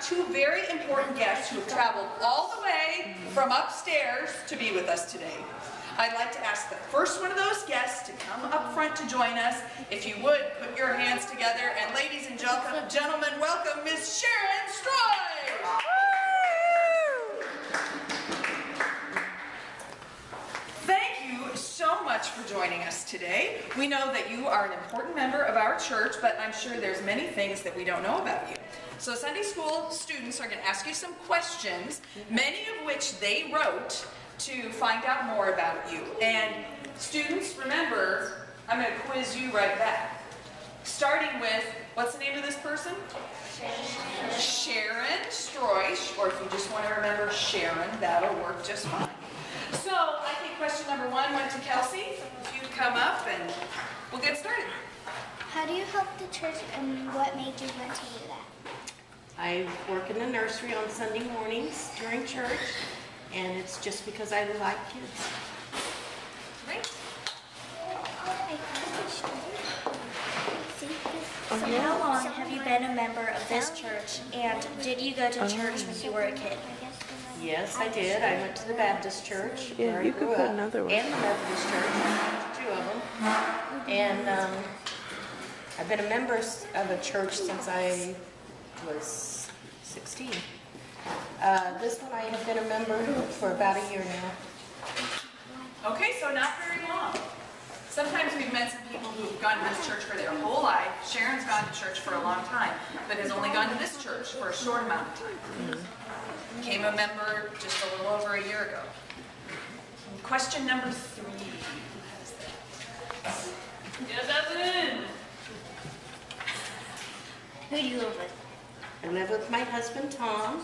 two very important guests who have traveled all the way from upstairs to be with us today. I'd like to ask the first one of those guests to come up front to join us. If you would, put your hands together, and ladies and gentlemen, welcome Miss Sharon Stroisch! Thank you so much for joining us today. We know that you are an important member of our church, but I'm sure there's many things that we don't know about you. So Sunday school students are going to ask you some questions, many of which they wrote to find out more about you. And students, remember, I'm going to quiz you right back. Starting with, what's the name of this person? Sharon Stroisch, or if you just want to remember Sharon, that'll work just fine. So I think question number one went to Kelsey. If you'd come up and we'll get started. How do you help the church, and what made you want to do that? I work in the nursery on Sunday mornings during church, and it's just because I like kids. Great. So how long have you been a member of this church, and did you go to church when you were a kid? Yes, I did. I went to the Baptist church where I grew up, and the Methodist church, two of them. And I've been a member of a church since I was 16. This one I have been a member for about a year now. Okay, so not very long. Sometimes we've met some people who've gone to this church for their whole life. Sharon's gone to church for a long time, but has only gone to this church for a short amount of time. Became a member just a little over a year ago. Question number 3. Yes, Evan! Who do you live with? I live with my husband, Tom.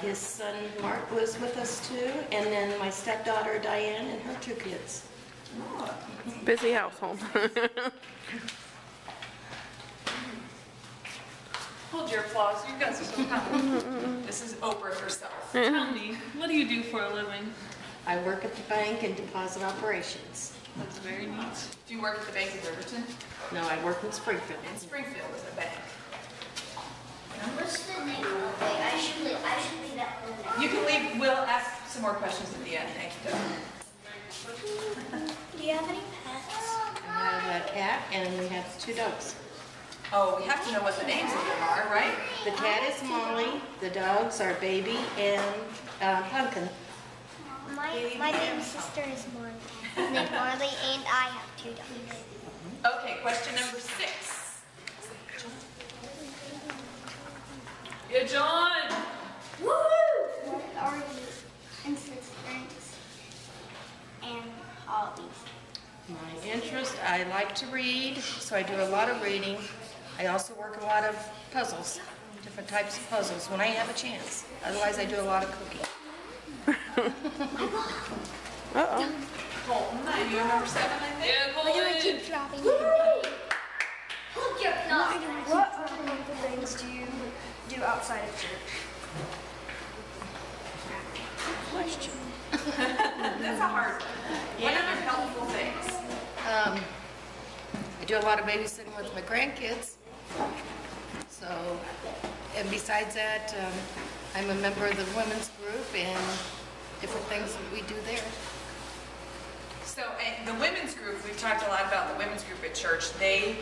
His son, Mark, lives with us too. And then my stepdaughter, Diane, and her 2 kids. Busy household. Hold your applause. You guys are so kind. This is Oprah herself. Tell me, what do you do for a living? I work at the bank in deposit operations. That's very neat. Do you work at the bank in Riverton? No, I work in Springfield. In Springfield is a bank. What's the name of the bank? I should leave that for the You can leave. We'll ask some more questions at the end. Thank you, Doug. Do you have any pets? I have a cat, and we have 2 dogs. Oh, we have to know what the names of them are, right? The cat is Molly, the dogs are Baby and Pumpkin. My baby sister is Marley. His name's Marley, and I have 2 dogs. Okay, question number 6. Yeah, John! Woo! What are your interests and hobbies? My interest, I like to read, so I do a lot of reading. I also work a lot of puzzles, different types of puzzles when I have a chance. Otherwise, I do a lot of cooking. Uh-oh. Colton, and you're number 7, I think? Yeah, Why do I keep dropping it? What other things do you do outside of church? Question. That's a hard one. What other helpful things? I do a lot of babysitting with my grandkids. So, and besides that, I'm a member of the women's group and different things that we do there. So, and the women's group, we've talked a lot about the women's group at church. They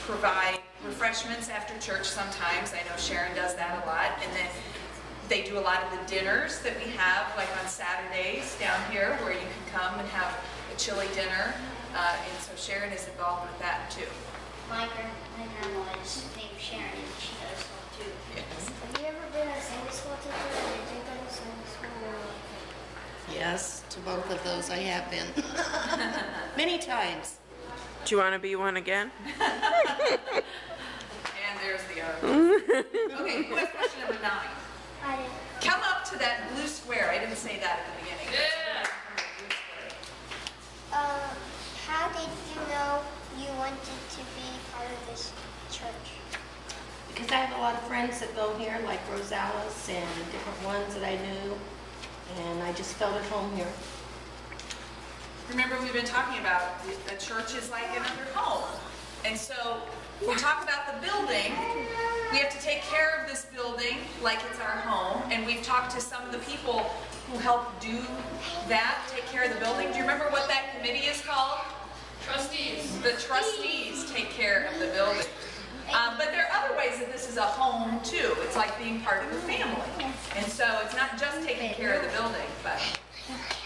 provide refreshments after church sometimes. I know Sharon does that a lot. And then they do a lot of the dinners that we have, like on Saturdays down here, where you can come and have a chili dinner. And so Sharon is involved with that too. My grandma is named Sharon, and she does that too. Yes. Have you ever been a Sunday school teacher, or did you go to Sunday school? Yes, to both of those I have been. Many times. Do you want to be one again? And there's the other. Okay, who has question number 9? I did. Come up to that blue square. I didn't say that at the beginning. Yeah. How did you know you wanted to be part of this church? Because I have a lot of friends that go here, like Rosales and different ones that I knew, and I just felt at home here. Remember, we've been talking about the church is like another home. And so we talk about the building. We have to take care of this building. like it's our home, and we've talked to some of the people who help do that, take care of the building. Do you remember what that committee is called? Trustees. The trustees take care of the building. But there are other ways that this is a home too. It's like being part of the family. And so it's not just taking care of the building, but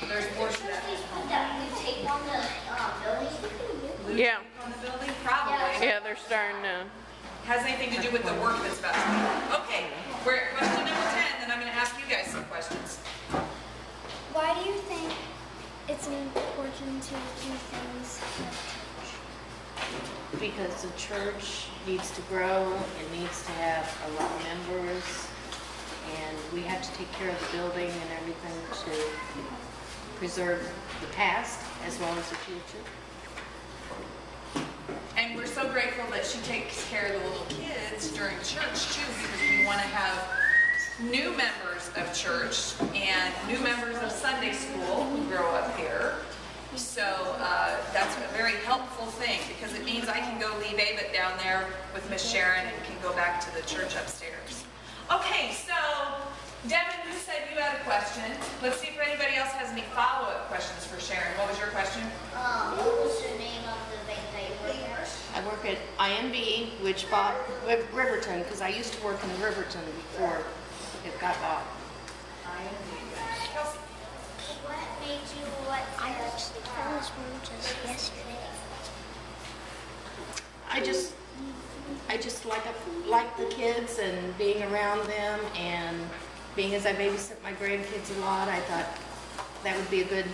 there's more to that. Yeah. On the building? Probably. Yeah, they're starting to. Has anything to do with the work that's about to be done. Okay, we're at question number 10, then I'm going to ask you guys some questions. Why do you think it's important to do things like church? Because the church needs to grow, it needs to have a lot of members, and we have to take care of the building and everything to preserve the past as well as the future. And we're so grateful that she takes care of the little kids during church too, because we want to have new members of church and new members of Sunday school who grow up here. So that's a very helpful thing, because it means I can go leave Ava down there with Miss Sharon and can go back to the church upstairs. Okay, so Devin, you said you had a question. Let's see if anybody else has any follow-up questions for Sharon. What was your question? What was the name of the bank that you work at? I work at IMB, which bought Riverton, because I used to work in Riverton before it got bought. Kelsey. What made you I actually found this room just yesterday. I just like the kids and being around them, and being as I babysit my grandkids a lot, I thought that would be a good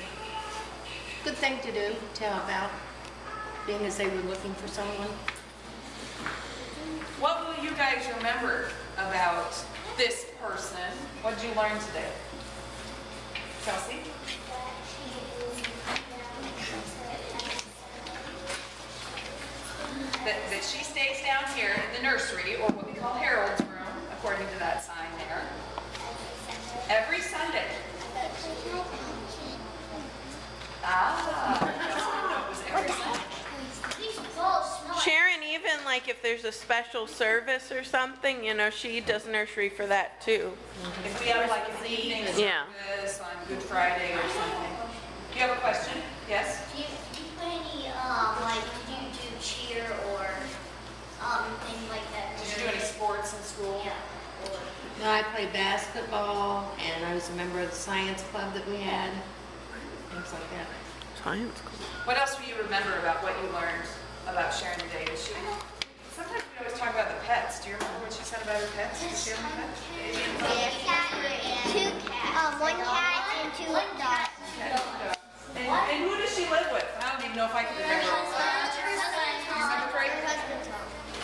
thing to do, to help out, being as they were looking for someone. What will you guys remember about this person? What did you learn today? Chelsea? That she stays down here in the nursery, or what we call Harold's room, according to that sign there, every Sunday. Ah, I didn't know it was every Sunday. Sharon, even like if there's a special service or something, you know, she does nursery for that too. If we have like an evening Yeah. service on Good Friday or something. Do you have a question? Yes? Do you put any, did you do cheer or things like that? Did you do any sports in school? Yeah. Or No, I played basketball, and I was a member of the science club that we had, things like that. Science club. What else will you remember about what you learned about Sharon today? Sometimes we always talk about the pets. Do you remember what she said about her pets? Did she have any pets? two cats. One cat and two dogs. And who does she live with? I don't even know if I can remember.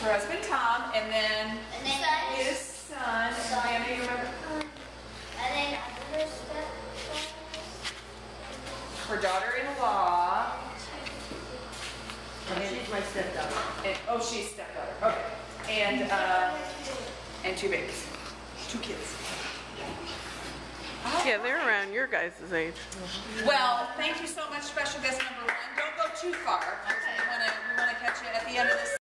Her husband Tom, and then his son. Amanda, you remember? And then her stepdaughter. Her daughter-in-law. She's my stepdaughter. And, she's stepdaughter. Okay. And two babies. 2 kids. Yeah, they're around your guys' age. Well, thank you so much, special guest number 1. Don't go too far. We want to catch you at the end of this.